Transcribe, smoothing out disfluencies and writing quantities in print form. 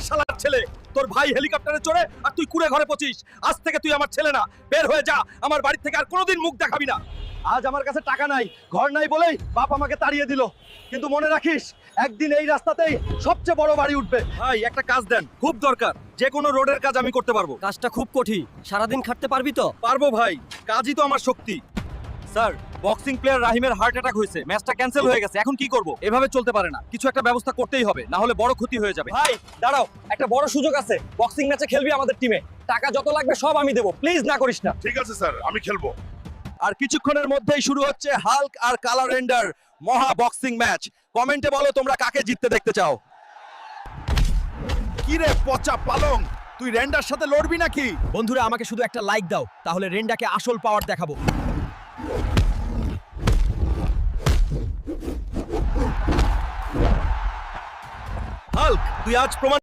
শালার ছেলে, তোর ভাই হেলিকপ্টারে চড়ে আর তুই কুড়ে ঘরে পচিস। আজ থেকে তুই আমার ছেলে না, বের হয়ে যা আমার বাড়ি থেকে, আর কোনোদিন মুখ দেখাবি না। আজ আমার কাছে টাকা নাই, ঘর নাই বলেই বাপ আমাকে তাড়িয়ে দিল, কিন্তু মনে রাখিস একদিন এই রাস্তাতেই সবচেয়ে বড় বাড়ি উঠবে। ভাই একটা কাজ দেন, খুব দরকার। যে কোনো রোডের কাজ আমি করতে পারবো। কাজটা খুব কঠিন, সারাদিন খাটতে পারবি তো? পারবো ভাই, কাজই তো আমার শক্তি। স্যার, বক্সিং প্লেয়ার রাহিমের হার্ট অ্যাটাক হয়েছে, ম্যাচটা ক্যান্সেল হয়ে গেছে। এখন কি করব? এভাবে চলতে পারে না, কিছু একটা ব্যবস্থা করতেই হবে, না হলে বড় ক্ষতি হয়ে যাবে। ভাই দাঁড়াও, একটা বড় সুযোগ আছে, বক্সিং ম্যাচে খেলবি আমাদের টিমে, টাকা যত লাগবে সব আমি দেবো, প্লিজ না করিস না। ঠিক আছে স্যার, আমি খেলবো। আর কিছুক্ষণের মধ্যেই শুরু হচ্ছে হাল্ক আর কালার রেন্ডার মহা বক্সিং ম্যাচ। কমেন্টে বলো তোমরা কাকে জিততে দেখতে চাও। কি রে পচা পালং, তুই রেন্ডার সাথে লড়বি নাকি? বন্ধুরা আমাকে শুধু একটা লাইক দাও, তাহলে রেন্ডাকে আসল পাওয়ার দেখাবো। হাল্ক, তুই আজ প্রমাণ